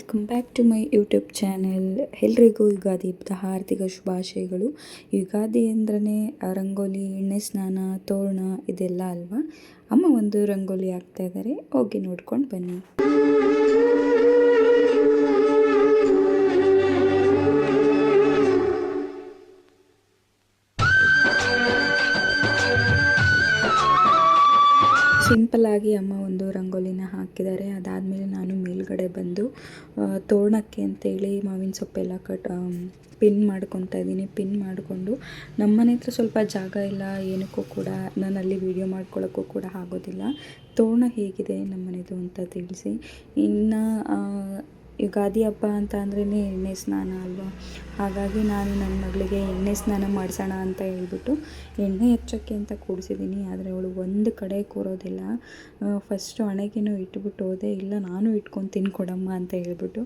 Welcome back to my YouTube channel. ಎಲ್ರಿಗೂ ಯುಗಾದಿ ಹಬ್ಬದ ಹಾರ್ದಿಕ ಶುಭಾಶಯಗಳು. ಯುಗಾದಿ ಅಂದ್ರೆ ರಂಗೋಲಿ, ಎಣ್ಣೆ ಸ್ನಾನ, ತೋರಣ ಇದೆಲ್ಲ ಅಲ್ವಾ. ಅಮ್ಮ ಒಂದು ರಂಗೋಲಿ ಹಾಕ್ತಾ ಇದ್ದಾರೆ, ಹೋಗಿ ನೋಡ್ಕೊಂಡು ಬನ್ನಿ. ಸಿಂಪಲ್ಲಾಗಿ ಅಮ್ಮ ಒಂದು ರಂಗೋಲಿನ ಹಾಕಿದ್ದಾರೆ. ಅದಾದಮೇಲೆ ನಾನು ಮೇಲ್ಗಡೆ ಬಂದು ತೋರಣಕ್ಕೆ ಅಂತೇಳಿ ಮಾವಿನ ಸೊಪ್ಪೆಲ್ಲ ಪಿನ್ ಮಾಡ್ಕೊತಾ ಇದ್ದೀನಿ. ಪಿನ್ ಮಾಡಿಕೊಂಡು ನಮ್ಮನೆ ಹತ್ರ ಸ್ವಲ್ಪ ಜಾಗ ಇಲ್ಲ, ಏನಕ್ಕೂ ಕೂಡ ನಾನು ಅಲ್ಲಿ ವೀಡಿಯೋ ಮಾಡ್ಕೊಳ್ಳೋಕ್ಕೂ ಕೂಡ ಆಗೋದಿಲ್ಲ. ತೋರಣ ಹೇಗಿದೆ ನಮ್ಮನೆದು ಅಂತ ತಿಳಿಸಿ. ಇನ್ನು ಯುಗಾದಿ ಹಬ್ಬ ಅಂತ ಅಂದ್ರೇ ಎಣ್ಣೆ ಸ್ನಾನ ಅಲ್ವಾ. ಹಾಗಾಗಿ ನಾನು ನನ್ನ ಮಗಳಿಗೆ ಎಣ್ಣೆ ಸ್ನಾನ ಮಾಡಿಸೋಣ ಅಂತ ಹೇಳ್ಬಿಟ್ಟು ಎಣ್ಣೆ ಹಚ್ಚೋಕ್ಕೆ ಅಂತ ಕೂಡಿಸಿದ್ದೀನಿ. ಆದರೆ ಅವಳು ಒಂದು ಕಡೆ ಕೂರೋದಿಲ್ಲ. ಫಸ್ಟು ಹಣೆಗೇನೋ ಇಟ್ಬಿಟ್ಟು ಹೋದೆ, ಇಲ್ಲ ನಾನು ಇಟ್ಕೊತೀನಿ ಕೊಡಮ್ಮ ಅಂತ ಹೇಳ್ಬಿಟ್ಟು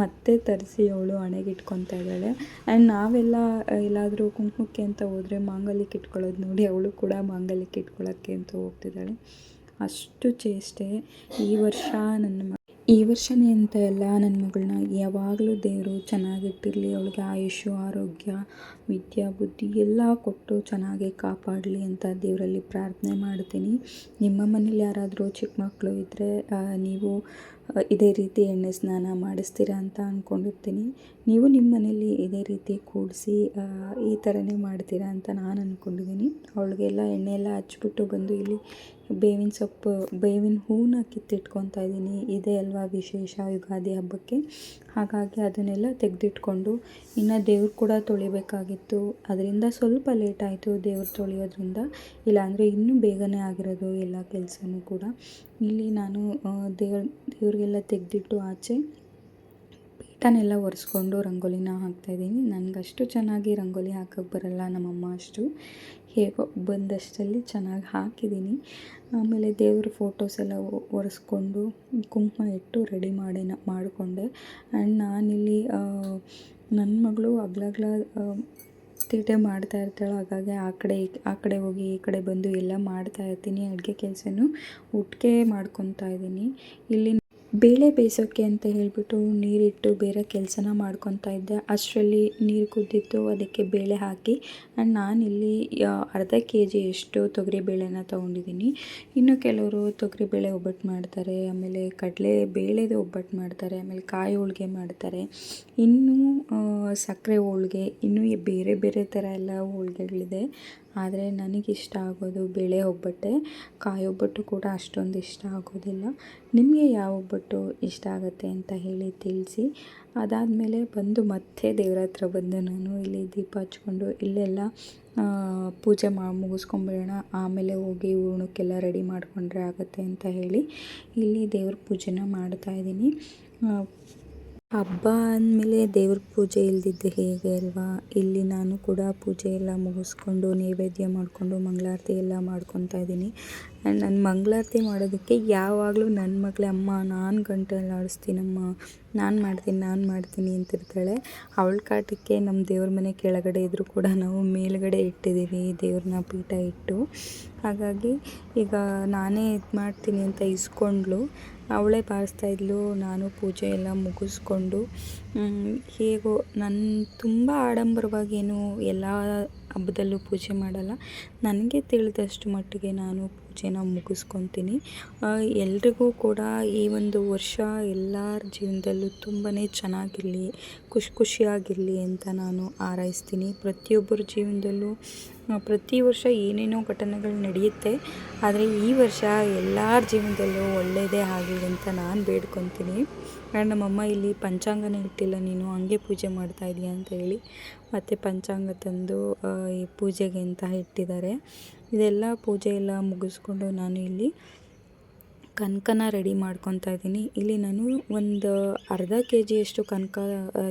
ಮತ್ತೆ ತರಿಸಿ ಅವಳು ಹಣೆಗೆ ಇಟ್ಕೊತಾ ಇದ್ದಾಳೆ. ಆ್ಯಂಡ್ ನಾವೆಲ್ಲ ಎಲ್ಲಾದರೂ ಕುಂಕುಮಕ್ಕೆ ಅಂತ ಹೋದರೆ ಮಾಂಗಲ್ಯಕ್ಕೆ ಇಟ್ಕೊಳ್ಳೋದು ನೋಡಿ ಅವಳು ಕೂಡ ಮಾಂಗಲ್ಯಕ್ಕೆ ಇಟ್ಕೊಳ್ಳೋಕ್ಕೆ ಅಂತ ಹೋಗ್ತಿದ್ದಾಳೆ. ಅಷ್ಟು ಚೇಷ್ಟೆ. ಈ ವರ್ಷನೇ ಅಂತ ಎಲ್ಲ ನನ್ನ ಮಗಳನ್ನ ಯಾವಾಗಲೂ ದೇವರು ಚೆನ್ನಾಗಿಟ್ಟಿರಲಿ, ಅವಳಿಗೆ ಆಯುಷು, ಆರೋಗ್ಯ, ವಿದ್ಯಾ ಬುದ್ಧಿ ಎಲ್ಲ ಕೊಟ್ಟು ಚೆನ್ನಾಗಿ ಕಾಪಾಡಲಿ ಅಂತ ದೇವರಲ್ಲಿ ಪ್ರಾರ್ಥನೆ ಮಾಡ್ತೀನಿ. ನಿಮ್ಮ ಮನೇಲಿ ಯಾರಾದರೂ ಚಿಕ್ಕ ಮಕ್ಕಳು ಇದ್ದರೆ ನೀವು ಇದೇ ರೀತಿ ಎಣ್ಣೆ ಸ್ನಾನ ಮಾಡಿಸ್ತೀರಾ ಅಂತ ಅಂದ್ಕೊಂಡಿರ್ತೀನಿ. ನೀವು ನಿಮ್ಮ ಮನೇಲಿ ಇದೇ ರೀತಿ ಕೂಡಿಸಿ ಈ ಥರನೇ ಮಾಡ್ತೀರಾ ಅಂತ ನಾನು ಅಂದ್ಕೊಂಡಿದ್ದೀನಿ. ಅವಳಿಗೆಲ್ಲ ಎಣ್ಣೆ ಎಲ್ಲ ಹಚ್ಬಿಟ್ಟು ಬಂದು ಇಲ್ಲಿ ಬೇವಿನ ಹೂವನ್ನ ಕಿತ್ತಿಟ್ಕೊತಾ ಇದ್ದೀನಿ. ಇದೇ ಅಲ್ವಾ ವಿಶೇಷ ಯುಗಾದಿ ಹಬ್ಬಕ್ಕೆ. ಹಾಗಾಗಿ ಅದನ್ನೆಲ್ಲ ತೆಗೆದಿಟ್ಕೊಂಡು ಇನ್ನು ದೇವ್ರು ಕೂಡ ತೊಳಿಬೇಕಾಗಿತ್ತು. ಅದರಿಂದ ಸ್ವಲ್ಪ ಲೇಟ್ ಆಯಿತು ದೇವ್ರು ತೊಳೆಯೋದ್ರಿಂದ, ಇಲ್ಲಾಂದರೆ ಇನ್ನೂ ಬೇಗನೆ ಆಗಿರೋದು ಎಲ್ಲ ಕೆಲಸನೂ ಕೂಡ. ಇಲ್ಲಿ ನಾನು ದೇವ್ರಿಗೆಲ್ಲ ತೆಗೆದಿಟ್ಟು ಆಚೆ ಪೀಠನೆಲ್ಲ ಒರೆಸ್ಕೊಂಡು ರಂಗೋಲಿನ ಹಾಕ್ತಾಯಿದ್ದೀನಿ. ನನಗಷ್ಟು ಚೆನ್ನಾಗಿ ರಂಗೋಲಿ ಹಾಕೋಕ್ಕೆ ಬರಲ್ಲ, ನಮ್ಮಮ್ಮ ಅಷ್ಟು ಹೇಗೋ ಬಂದಷ್ಟರಲ್ಲಿ ಚೆನ್ನಾಗಿ ಹಾಕಿದ್ದೀನಿ. ಆಮೇಲೆ ದೇವ್ರ ಫೋಟೋಸ್ ಎಲ್ಲ ಒರೆಸ್ಕೊಂಡು ಕುಂಕುಮ ಇಟ್ಟು ರೆಡಿ ಮಾಡಿಕೊಂಡೆ. ಆ್ಯಂಡ್ ನಾನಿಲ್ಲಿ ನನ್ನ ಮಗಳು ಹಗ್ಲಗ್ಲ ತೀಟೆ ಮಾಡ್ತಾ ಇರ್ತಾಳೆ. ಹಾಗಾಗಿ ಆ ಕಡೆ ಹೋಗಿ ಈ ಕಡೆ ಬಂದು ಎಲ್ಲ ಮಾಡ್ತಾ ಇರ್ತೀನಿ. ಅಡುಗೆ ಕೆಲಸನೂ ಒಟ್ಟಿಗೆ ಮಾಡ್ಕೊತಾ ಇದ್ದೀನಿ. ಇಲ್ಲಿ ಬೇಳೆ ಬೇಯಿಸೋಕ್ಕೆ ಅಂತ ಹೇಳಿಬಿಟ್ಟು ನೀರಿಟ್ಟು ಬೇರೆ ಕೆಲಸನ ಮಾಡ್ಕೊತಾ ಇದ್ದೆ. ಅಷ್ಟರಲ್ಲಿ ನೀರು ಕುದ್ದಿತ್ತು, ಅದಕ್ಕೆ ಬೇಳೆ ಹಾಕಿ. ಆ್ಯಂಡ್ ನಾನಿಲ್ಲಿ ಅರ್ಧ KGಯಷ್ಟು ತೊಗರಿಬೇಳೆನ ತೊಗೊಂಡಿದ್ದೀನಿ. ಇನ್ನು ಕೆಲವರು ತೊಗರಿಬೇಳೆ ಒಬ್ಬಟ್ಟು ಮಾಡ್ತಾರೆ, ಆಮೇಲೆ ಕಡಲೆ ಬೇಳೆದು ಒಬ್ಬಟ್ಟು ಮಾಡ್ತಾರೆ, ಆಮೇಲೆ ಕಾಯಿ ಹೋಳಿಗೆ ಮಾಡ್ತಾರೆ, ಇನ್ನೂ ಸಕ್ಕರೆ ಹೋಳಿಗೆ, ಇನ್ನೂ ಬೇರೆ ಬೇರೆ ಥರ ಎಲ್ಲ ಹೋಳಿಗೆಗಳಿದೆ. ಆದರೆ ನನಗಿಷ್ಟ ಆಗೋದು ಬೇಳೆ ಒಬ್ಬಟ್ಟೆ. ಕಾಯಿ ಒಬ್ಬಟ್ಟು ಕೂಡ ಅಷ್ಟೊಂದು ಇಷ್ಟ ಆಗೋದಿಲ್ಲ. ನಿಮಗೆ ಯಾವ ಒಬ್ಬಟ್ಟು ಇಷ್ಟ ಆಗುತ್ತೆ ಅಂತ ಹೇಳಿ ತಿಳಿಸಿ. ಅದಾದಮೇಲೆ ಬಂದು ಮತ್ತೆ ದೇವ್ರ ಹತ್ರ ಬಂದು ನಾನು ಇಲ್ಲಿ ದೀಪ ಹಚ್ಕೊಂಡು ಇಲ್ಲೆಲ್ಲ ಪೂಜೆ ಮುಗಿಸ್ಕೊಂಬಿಡೋಣ, ಆಮೇಲೆ ಹೋಗಿ ಹೂರ್ಣಕ್ಕೆಲ್ಲ ರೆಡಿ ಮಾಡಿಕೊಂಡ್ರೆ ಆಗುತ್ತೆ ಅಂತ ಹೇಳಿ ಇಲ್ಲಿ ದೇವ್ರ ಪೂಜೆನ ಮಾಡ್ತಾಯಿದ್ದೀನಿ. ಹಬ್ಬ ಅಂದಮೇಲೆ ದೇವ್ರ ಪೂಜೆ ಇಲ್ದಿದ್ದೆ ಹೇಗೆ ಅಲ್ವಾ. ಇಲ್ಲಿ ನಾನು ಕೂಡ ಪೂಜೆ ಎಲ್ಲ ಮುಗಿಸ್ಕೊಂಡು ನೈವೇದ್ಯ ಮಾಡಿಕೊಂಡು ಮಂಗಳಾರತಿ ಎಲ್ಲ ಮಾಡ್ಕೊತಾ ಇದ್ದೀನಿ. ಆ್ಯಂಡ್ ನಾನು ಮಂಗಳಾರತಿ ಮಾಡೋದಕ್ಕೆ ಯಾವಾಗಲೂ ನನ್ನ ಮಗಳೇ, ಅಮ್ಮ ನಾನು ಗಂಟೆಲ್ಲ ಆಡಿಸ್ತೀನಮ್ಮ, ನಾನು ಮಾಡ್ತೀನಿ ಅಂತಿರ್ತಾಳೆ. ಅವಳ ಕಾಟಕ್ಕೆ ನಮ್ಮ ದೇವ್ರ ಮನೆ ಕೆಳಗಡೆ ಇದ್ದರೂ ಕೂಡ ನಾವು ಮೇಲುಗಡೆ ಇಟ್ಟಿದ್ದೀವಿ ದೇವ್ರನ್ನ ಪೀಠ ಇಟ್ಟು. ಹಾಗಾಗಿ ಈಗ ನಾನೇ ಇದು ಮಾಡ್ತೀನಿ ಅಂತ ಇಸ್ಕೊಂಡ್ಳು, ಅವಳೇ ಬಾರಿಸ್ತಾಯಿದ್ಲು. ನಾನು ಪೂಜೆ ಎಲ್ಲ ಮುಗಿಸ್ಕೊಂಡು ಹೇಗೋ ನಾನು ತುಂಬ ಆಡಂಬರವಾಗೇನು ಎಲ್ಲ ಹಬ್ಬದಲ್ಲೂ ಪೂಜೆ ಮಾಡಲ್ಲ. ನನಗೆ ತಿಳಿದಷ್ಟು ಮಟ್ಟಿಗೆ ನಾನು ಪೂಜೆನ ಮುಗಿಸ್ಕೊತೀನಿ. ಎಲ್ರಿಗೂ ಕೂಡ ಈ ಒಂದು ವರ್ಷ ಎಲ್ಲರ ಜೀವನದಲ್ಲೂ ತುಂಬಾ ಚೆನ್ನಾಗಿರಲಿ, ಖುಷಿಯಾಗಿರಲಿ ಅಂತ ನಾನು ಹಾರೈಸ್ತೀನಿ. ಪ್ರತಿಯೊಬ್ಬರ ಜೀವನದಲ್ಲೂ ಪ್ರತಿ ವರ್ಷ ಏನೇನೋ ಘಟನೆಗಳು ನಡೆಯುತ್ತೆ, ಆದರೆ ಈ ವರ್ಷ ಎಲ್ಲರ ಜೀವನದಲ್ಲೂ ಒಳ್ಳೆಯದೇ ಆಗಲಿ ಅಂತ ನಾನು ಬೇಡ್ಕೊತೀನಿ. ಆ್ಯಂಡ್ ನಮ್ಮಮ್ಮ ಇಲ್ಲಿ ಪಂಚಾಂಗನೇ ಇಟ್ಟಿಲ್ಲ, ನೀನು ಹಂಗೆ ಪೂಜೆ ಮಾಡ್ತಾಯಿದ್ದೀಯ ಅಂತ ಹೇಳಿ ಮತ್ತು ಪಂಚಾಂಗ ತಂದು ಈ ಪೂಜೆಗೆ ಅಂತ ಇಟ್ಟಿದ್ದಾರೆ. ಇದೆಲ್ಲ ಪೂಜೆ ಎಲ್ಲ ಮುಗಿಸ್ಕೊಂಡು ನಾನು ಇಲ್ಲಿ ಕನಕನ ರೆಡಿ ಮಾಡ್ಕೊತಾ ಇದ್ದೀನಿ. ಇಲ್ಲಿ ನಾನು ಒಂದು ಅರ್ಧ KGಯಷ್ಟು ಕನಕ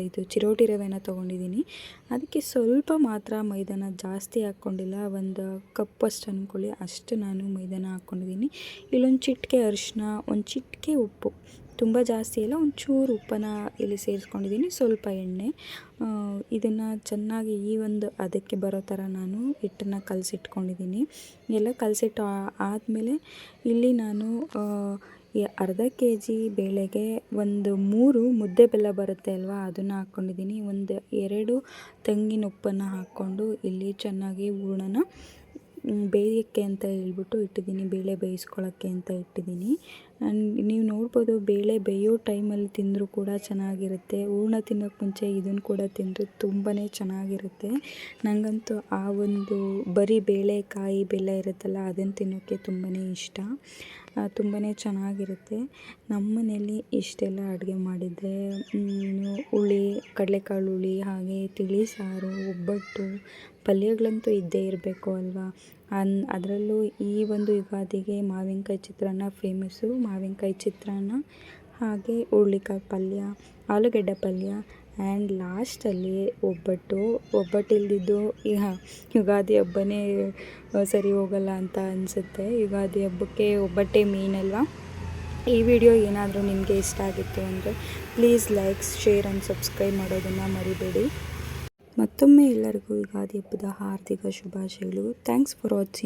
ಇದು ಚಿರೋಟಿ ರವೆನ ತೊಗೊಂಡಿದ್ದೀನಿ. ಅದಕ್ಕೆ ಸ್ವಲ್ಪ ಮಾತ್ರ ಮೈದಾನ, ಜಾಸ್ತಿ ಹಾಕ್ಕೊಂಡಿಲ್ಲ, ಒಂದು ಕಪ್ಪಷ್ಟು ಅಂದ್ಕೊಳ್ಳಿ ಅಷ್ಟು ನಾನು ಮೈದಾನ ಹಾಕ್ಕೊಂಡಿದ್ದೀನಿ. ಇಲ್ಲೊಂದು ಚಿಟಿಕೆ ಅರಿಶಿನ, ಒಂದು ಚಿಟಿಕೆ ಉಪ್ಪು, ತುಂಬ ಜಾಸ್ತಿ ಇಲ್ಲ, ಒಂಚೂರು ಉಪ್ಪನ್ನು ಇಲ್ಲಿ ಸೇರಿಸ್ಕೊಂಡಿದ್ದೀನಿ, ಸ್ವಲ್ಪ ಎಣ್ಣೆ. ಇದನ್ನು ಚೆನ್ನಾಗಿ ಈ ಒಂದು ಅದಕ್ಕೆ ಬರೋ ಥರ ನಾನು ಹಿಟ್ಟನ್ನು ಕಲಸಿಟ್ಕೊಂಡಿದ್ದೀನಿ. ಎಲ್ಲ ಕಲಸಿಟ್ಟು ಆದಮೇಲೆ ಇಲ್ಲಿ ನಾನು ಈ ಅರ್ಧ ಕೆ ಜಿ ಬೇಳೆಗೆ ಒಂದು 3 ಮುದ್ದೆ ಬೆಲ್ಲ ಬರುತ್ತೆ ಅಲ್ವಾ, ಅದನ್ನು ಹಾಕ್ಕೊಂಡಿದ್ದೀನಿ. ಒಂದು 2 ತೆಂಗಿನ ಉಪ್ಪನ್ನು ಹಾಕ್ಕೊಂಡು ಇಲ್ಲಿ ಚೆನ್ನಾಗಿ ಹೂರಣನ ಬೇಯೋಕ್ಕೆ ಅಂತ ಹೇಳ್ಬಿಟ್ಟು ಇಟ್ಟಿದ್ದೀನಿ, ಬೇಳೆ ಬೇಯಿಸ್ಕೊಳ್ಳೋಕ್ಕೆ ಅಂತ ಇಟ್ಟಿದ್ದೀನಿ. ನೀವು ನೋಡ್ಬೋದು, ಬೇಳೆ ಬೇಯೋ ಟೈಮಲ್ಲಿ ತಿಂದರೂ ಕೂಡ ಚೆನ್ನಾಗಿರುತ್ತೆ. ಹೂರಣ ತಿನ್ನೋಕ್ಕೆ ಮುಂಚೆ ಇದನ್ನು ಕೂಡ ತಿಂದರೆ ತುಂಬಾ ಚೆನ್ನಾಗಿರುತ್ತೆ. ನನಗಂತೂ ಆ ಒಂದು ಬರೀ ಬೇಳೆಕಾಯಿ ಬೆಲ್ಲ ಇರುತ್ತಲ್ಲ, ಅದನ್ನು ತಿನ್ನೋಕ್ಕೆ ತುಂಬಾ ಇಷ್ಟ. ತುಂಬಾ ಚೆನ್ನಾಗಿರುತ್ತೆ. ನಮ್ಮ ಮನೇಲಿ ಇಷ್ಟೆಲ್ಲ ಅಡುಗೆ ಮಾಡಿದರೆ ಹುಳಿ, ಕಡಲೆಕಾಳು ಹುಳಿ, ಹಾಗೆ ತಿಳಿ ಸಾರು, ಒಬ್ಬಟ್ಟು, ಪಲ್ಯಗಳಂತೂ ಇದ್ದೇ ಇರಬೇಕು ಅಲ್ವಾ. ಅದರಲ್ಲೂ ಈ ಒಂದು ಯುಗಾದಿಗೆ ಮಾವಿನಕಾಯಿ ಚಿತ್ರಾನ್ನ ಫೇಮಸ್ಸು. ಮಾವಿನಕಾಯಿ ಚಿತ್ರಾನ್ನ, ಹಾಗೆ ಹುರುಳಿಕಾಳು ಪಲ್ಯ, ಆಲೂಗೆಡ್ಡೆ ಪಲ್ಯ, ಆ್ಯಂಡ್ ಲಾಸ್ಟಲ್ಲಿ ಒಬ್ಬಟ್ಟು ಇಲ್ದಿದ್ದು ಯುಗಾದಿ ಹಬ್ಬನೇ ಸರಿ ಹೋಗಲ್ಲ ಅಂತ ಅನಿಸುತ್ತೆ. ಯುಗಾದಿ ಹಬ್ಬಕ್ಕೆ ಒಬ್ಬಟ್ಟೇ ಮೇನ್ ಅಲ್ವಾ. ಈ ವಿಡಿಯೋ ಏನಾದರೂ ನಿಮಗೆ ಇಷ್ಟ ಆಗಿತ್ತು ಅಂದರೆ please like, share and subscribe ಮಾಡೋದನ್ನು ಮರಿಬೇಡಿ. ಮತ್ತೊಮ್ಮೆ ಎಲ್ಲರಿಗೂ ಯುಗಾದಿ ಹಬ್ಬದ ಹಾರ್ದಿಕ ಶುಭಾಶಯಗಳು. Thanks for watching.